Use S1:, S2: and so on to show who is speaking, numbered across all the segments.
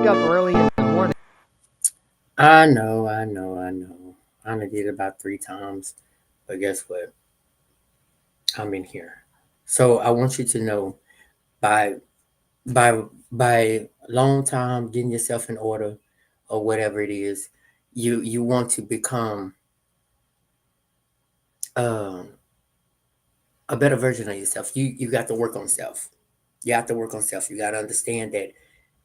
S1: wake up early in the morning.
S2: I know. I only did it about 3 times, but guess what? I'm in here. So I want you to know by by by long time getting yourself in order or whatever it is, you want to become um, a better version of yourself. You got to work on self. You have to work on self. You got to understand that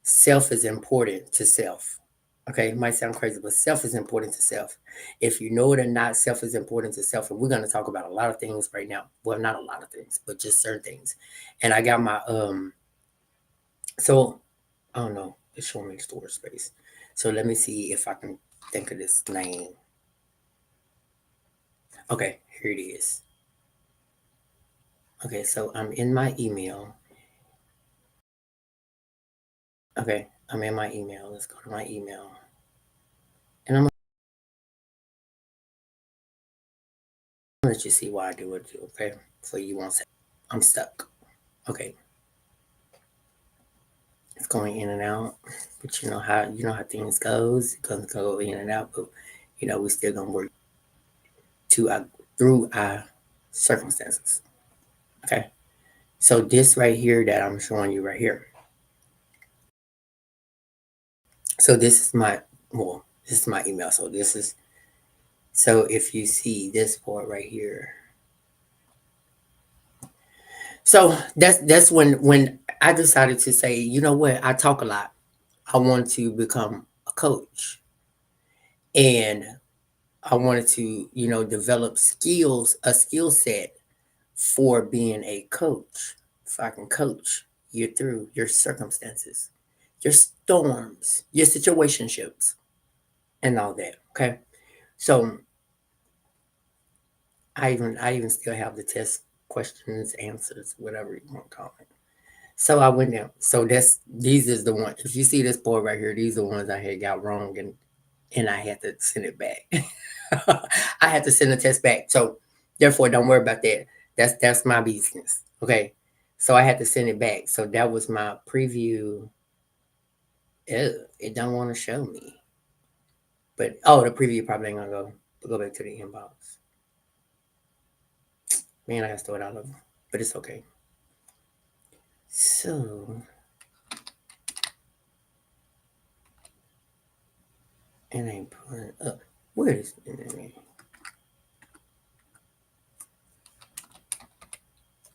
S2: self is important to self. Okay, it might sound crazy, but self is important to self. If you know it or not, self is important to self. And we're going to talk about a lot of things right now. Well, not a lot of things, but just certain things. And I got my so I don't know, it's showing me storage space. So let me see if I can think of this name. Okay, here it is. Okay, so I'm in my email. Okay, I'm in my email. Let's go to my email. And I'm gonna let you see why I do it, okay? So you won't say I'm stuck. Okay, it's going in and out. But you know how things goes. It's gonna go in and out, but we still gonna work to through our circumstances. Okay. So this right here that I'm showing you right here. So this is my email. So if you see this part right here. So that's when I decided to say, you know what, I talk a lot. I want to become a coach. And I wanted to, develop a skill set for being a coach. So I can coach you through your circumstances, your storms, your situationships, and all that. Okay. So I even still have the test questions, answers, whatever you want to call it. So I went down. So these is the one. If you see this board right here, these are the ones I had got wrong, and I had to send it back. I had to send the test back. So therefore, don't worry about that. That's my business. Okay. So I had to send it back. So that was my preview. Ew, it don't want to show me. But the preview probably ain't gonna go back to the inbox. Man, I gotta start all over. But it's okay. So it ain't pulling up. Where is it?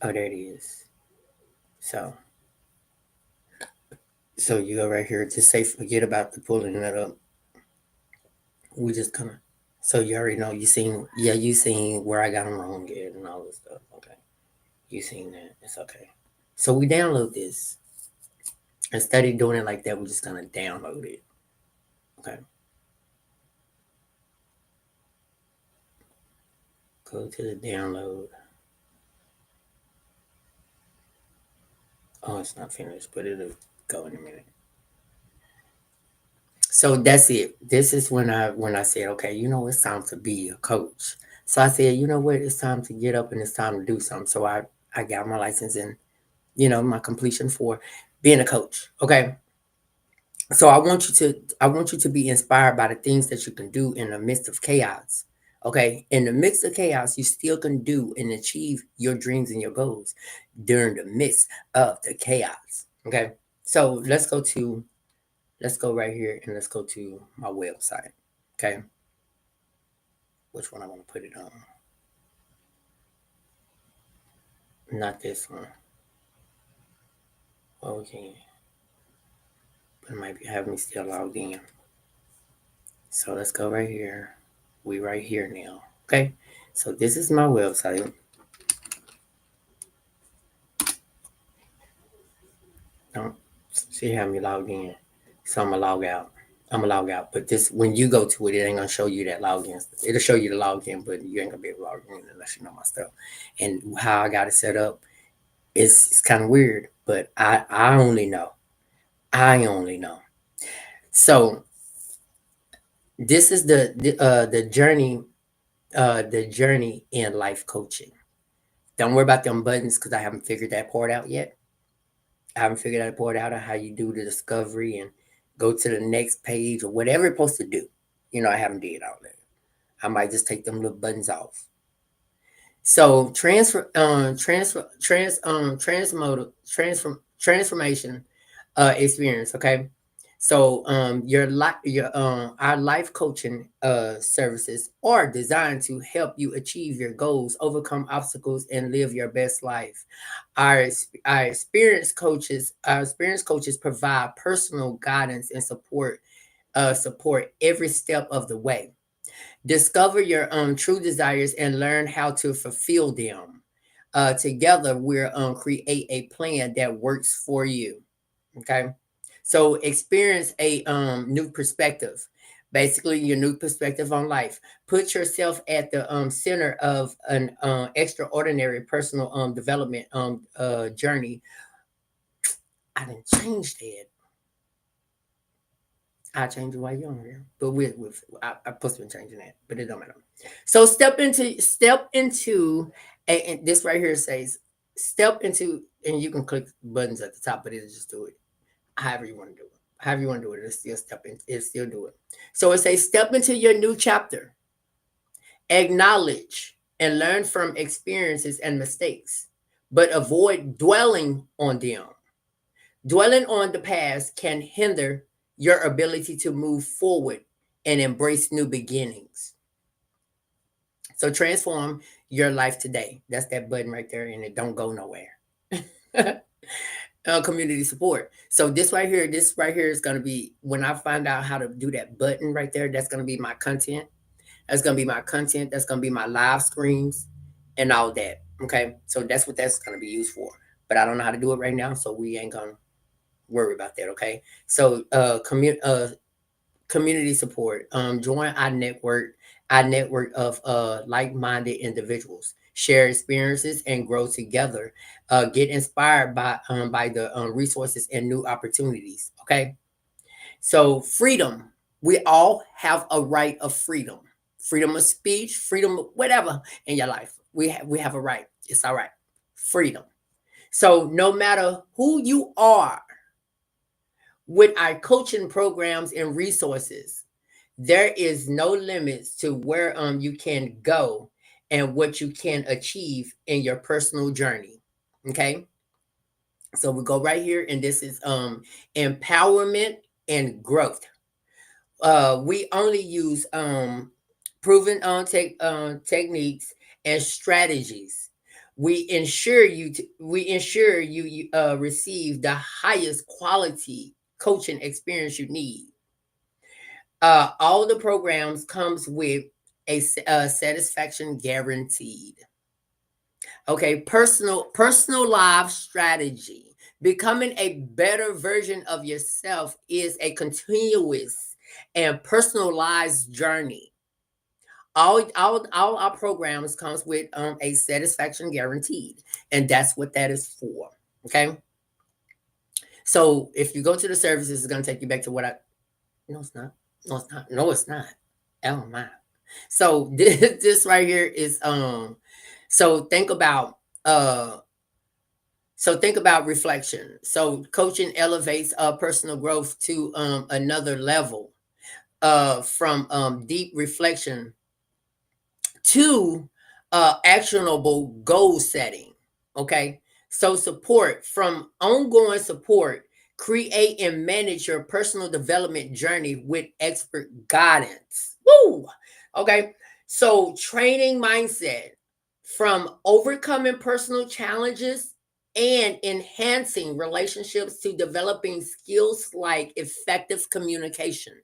S2: Oh, there it is. So you go right here to say forget about the pulling that up. We just kind of so you already know you seen where I got them wrong at and all this stuff. Okay, you seen that? It's okay. So we download this instead of doing it like that. We're just gonna download it. Okay, go to the download. Oh, it's not finished, but it'll go in a minute. So that's it. This is when I said, okay, it's time to be a coach. So I said, you know what, it's time to get up and it's time to do something. So I got my license and my completion for being a coach. Okay. So I want you to be inspired by the things that you can do in the midst of chaos. Okay. In the midst of chaos, you still can do and achieve your dreams and your goals during the midst of the chaos. Okay. So let's go right here and let's go to my website. Okay. Which one I want to put it on? Not this one. Okay. But it might be having me still logged in. So let's go right here. We right here now. Okay. So this is my website. Don't see how me logged in. So I'm gonna log out. I'm gonna log out. But this when you go to it, it ain't gonna show you that login. It'll show you the login, but you ain't gonna be able to log in unless you know my stuff. And how I got it set up it's kind of weird, but I only know. I only know. So this is the journey in life coaching. Don't worry about them buttons because I haven't figured that part out yet. I haven't figured that part out of how you do the discovery and go to the next page or whatever it's supposed to do. I haven't did all that. I might just take them little buttons off. So transformation experience. Okay. So our life coaching services are designed to help you achieve your goals, overcome obstacles, and live your best life. Our experienced coaches provide personal guidance and support every step of the way. Discover your true desires and learn how to fulfill them. Together, we'll create a plan that works for you. Okay, so experience a new perspective. Basically, your new perspective on life. Put yourself at the center of an extraordinary personal development journey. I didn't change that. I change it while you're on here, but I supposed to be changing that, but it don't matter. So step into and this right here says step into, and you can click buttons at the top, but it'll just do it however you want to do it. However you want to do it, it'll still it'll still do it. So it says step into your new chapter, acknowledge and learn from experiences and mistakes, but avoid dwelling on them. Dwelling on the past can hinder your ability to move forward and embrace new beginnings. So transform your life today. That's that button right there, and it don't go nowhere. Community support. So this right here is going to be when I find out how to do that button right there. That's going to be my content. That's going to be my content. That's going to be my live streams and all that. Okay, so that's what that's going to be used for. But I don't know how to do it right now, so we ain't gonna worry about that. Okay, so community support. Join our network of like-minded individuals. Share experiences and grow together. Get inspired by the resources and new opportunities. Okay. So freedom. We all have a right of freedom. Freedom of speech, freedom of whatever in your life. We have a right. It's all right. Freedom. So no matter who you are, with our coaching programs and resources, there is no limits to where you can go and what you can achieve in your personal journey. Okay. So we go right here, and this is empowerment and growth. We only use proven techniques and strategies. We ensure you receive the highest quality coaching experience you need. All the programs comes with a satisfaction guaranteed. Okay, personalized strategy. Becoming a better version of yourself is a continuous and personalized journey. All our programs comes with a satisfaction guaranteed, and that's what that is for. Okay, so if you go to the services, it's going to take you back to what I. No, it's not. No, it's not. No, it's not. Oh my. So this right here is so think about uh reflection. So coaching elevates personal growth to another level from deep reflection to actionable goal setting. Okay. So support from ongoing support, create and manage your personal development journey with expert guidance. Woo! Okay. So training mindset from overcoming personal challenges and enhancing relationships to developing skills like effective communication.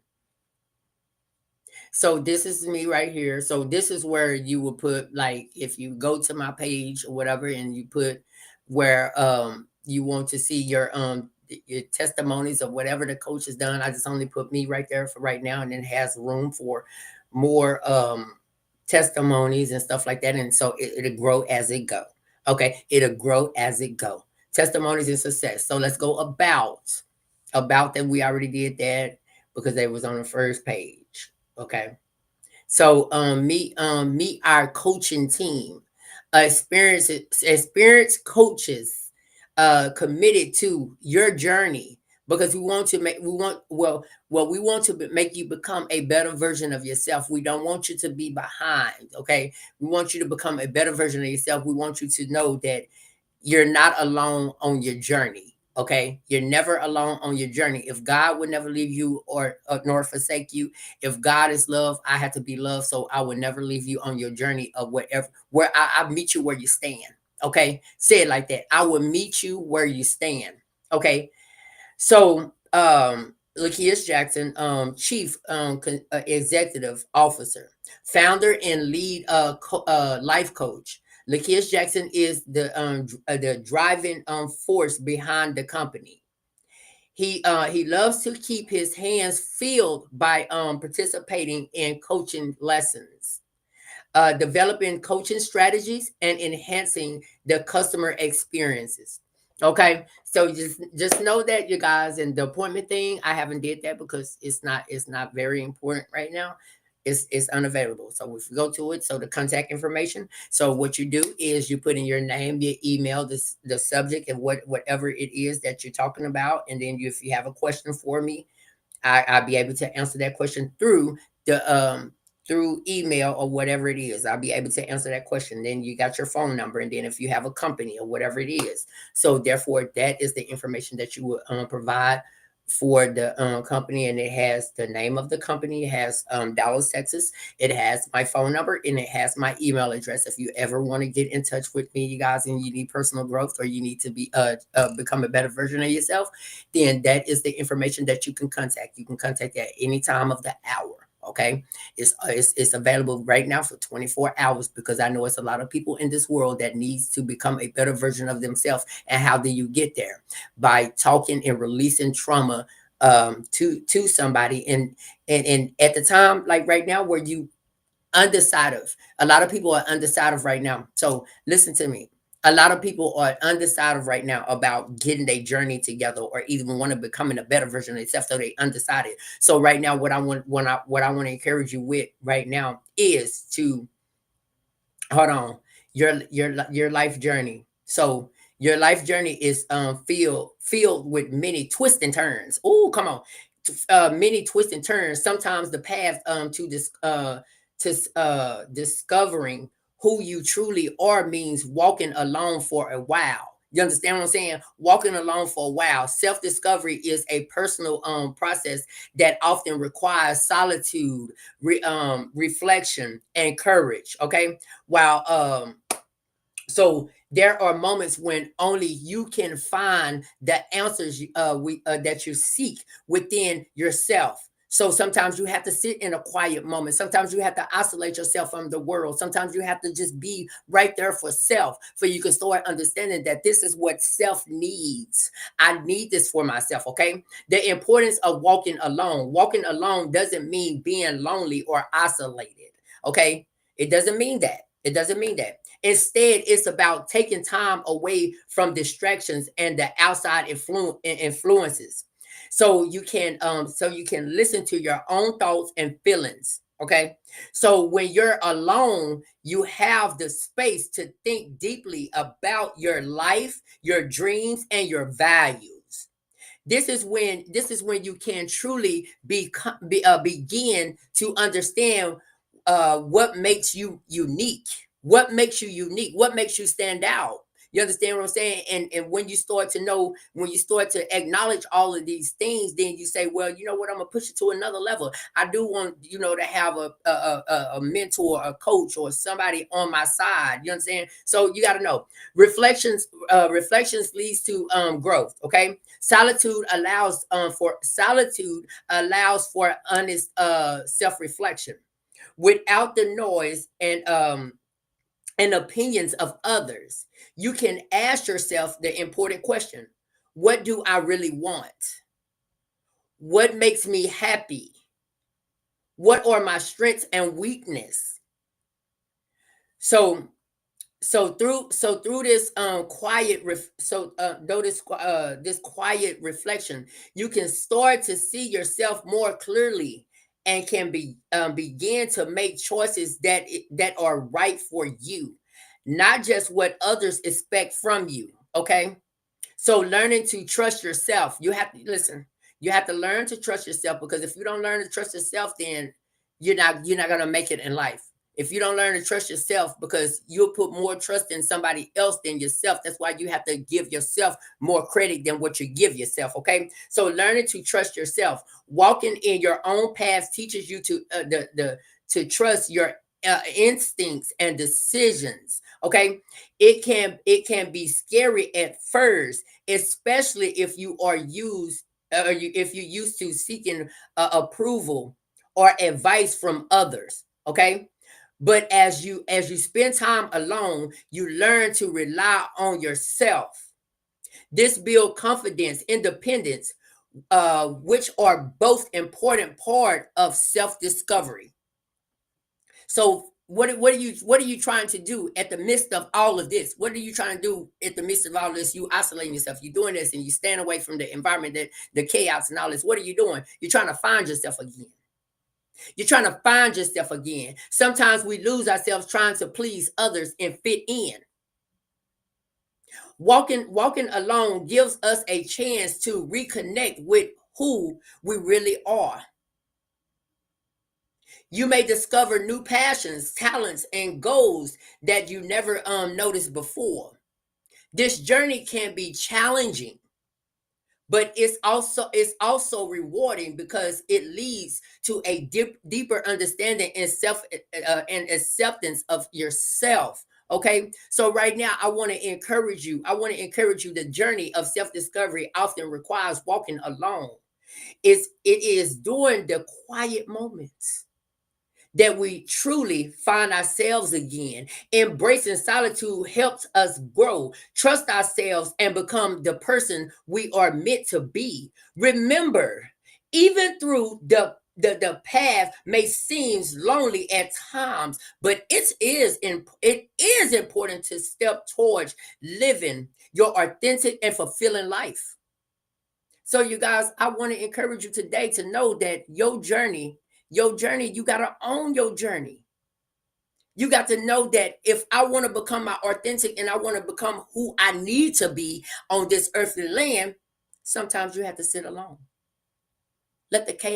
S2: So this is me right here. So this is where you will put, like, if you go to my page or whatever and you put where you want to see your testimonies of whatever the coach has done. I just only put me right there for right now, and then has room for more testimonies and stuff like that. And so it'll grow as it go. Okay, it'll grow as it go. Testimonies and success. So let's go about that. We already did that because they was on the first page. Okay. So meet our coaching team. Experienced coaches committed to your journey, because we want to make we want well we want to make you become a better version of yourself. We don't want you to be behind. Okay, we want you to become a better version of yourself. We want you to know that you're not alone on your journey. Okay, you're never alone on your journey. If God would never leave you or nor forsake you, if God is love, I have to be love, so I will never leave you on your journey of wherever where I meet you where you stand. Okay, say it like that. I will meet you where you stand. Okay, so, Lakeisha Jackson, Chief Executive Officer, founder and lead life coach. Lakeisha Jackson is the driving force behind the company. He loves to keep his hands filled by participating in coaching lessons, developing coaching strategies, and enhancing the customer experiences. Okay, so just know that, you guys, and the appointment thing, I haven't did that because it's not very important right now. It's unavailable. So if you go to it, so the contact information. So what you do is you put in your name, your email, the subject, and whatever it is that you're talking about, and then if you have a question for me, I'll be able to answer that question the through email or whatever it is. I'll be able to answer that question. Then you got your phone number, and then if you have a company or whatever it is, so therefore that is the information that you will provide for the company, and it has the name of the company. It has Dallas, Texas. It has my phone number, and it has my email address. If you ever want to get in touch with me, you guys, and you need personal growth, or you need to become a better version of yourself, then that is the information that you can contact. You can contact at any time of the hour. Okay, it's available right now for 24 hours, because I know it's a lot of people in this world that needs to become a better version of themselves. And how do you get there? By talking and releasing trauma to somebody. And at the time, like right now, where you undecided, a lot of people are undecided right now. So listen to me. A lot of people are undecided right now about getting their journey together, or even want to becoming a better version of themselves. So they undecided. So right now, what I want to encourage you with right now is to hold on, your life journey. So your life journey is filled with many twists and turns. Oh, come on. Many twists and turns. Sometimes the path to this to discovering who you truly are means walking alone for a while. You understand what I'm saying? Walking alone for a while. Self-discovery is a personal process that often requires solitude, reflection, and courage. Okay, while so there are moments when only you can find the answers that you seek within yourself. So sometimes you have to sit in a quiet moment. Sometimes you have to isolate yourself from the world. Sometimes you have to just be right there for self, for you can start understanding that this is what self needs. I need this for myself. Okay. The importance of walking alone. Walking alone doesn't mean being lonely or isolated. Okay. It doesn't mean that. It doesn't mean that. Instead, it's about taking time away from distractions and the outside influences, so you can listen to your own thoughts and feelings. Okay, so when you're alone, you have the space to think deeply about your life, your dreams, and your values. This is when you can truly begin to understand what makes you unique, what makes you stand out. You understand what I'm saying? And when you start to know, when you start to acknowledge all of these things, then you say, well, you know what, I'm gonna push it to another level. I do want, to have a mentor, a coach, or somebody on my side. You understand? So you got to know, reflections leads to growth. Okay, solitude allows for honest self-reflection without the noise and opinions of others. You can ask yourself the important question: what do I really want? What makes me happy? What are my strengths and weakness? So through this quiet though this quiet reflection, you can start to see yourself more clearly, and can begin to make choices that are right for you, not just what others expect from you. Okay, So learning to trust yourself, you have to listen. You have to learn to trust yourself, because if you don't learn to trust yourself, then you're not gonna make it in life. If you don't learn to trust yourself, because you'll put more trust in somebody else than yourself. That's why you have to give yourself more credit than what you give yourself. Okay, so learning to trust yourself, walking in your own path, teaches you to to trust your instincts and decisions. Okay, it can be scary at first, especially if you are used if you used to seeking approval or advice from others. Okay, but as you spend time alone, you learn to rely on yourself. This build confidence, independence, which are both important part of self-discovery. So what are you trying to do at the midst of all of this? What are you trying to do at the midst of all this? You isolating yourself. You're doing this and you stand away from the environment, that the chaos and all this. What are you doing? You're trying to find yourself again. You're trying to find yourself again. Sometimes we lose ourselves trying to please others and fit in. Walking alone gives us a chance to reconnect with who we really are. You may discover new passions, talents, and goals that you never noticed before. This journey can be challenging, but it's also rewarding, because it leads to a deeper understanding and self and acceptance of yourself. Okay, so right now I want to encourage you. The journey of self-discovery often requires walking alone. It is during the quiet moments that we truly find ourselves again. Embracing solitude helps us grow, trust ourselves, and become the person we are meant to be. Remember, even through the path may seem lonely at times, but it is important to step towards living your authentic and fulfilling life. So, you guys, I want to encourage you today to know that your journey, you got to own your journey. You got to know that if I want to become my authentic and I want to become who I need to be on this earthly land, sometimes you have to sit alone. Let the chaos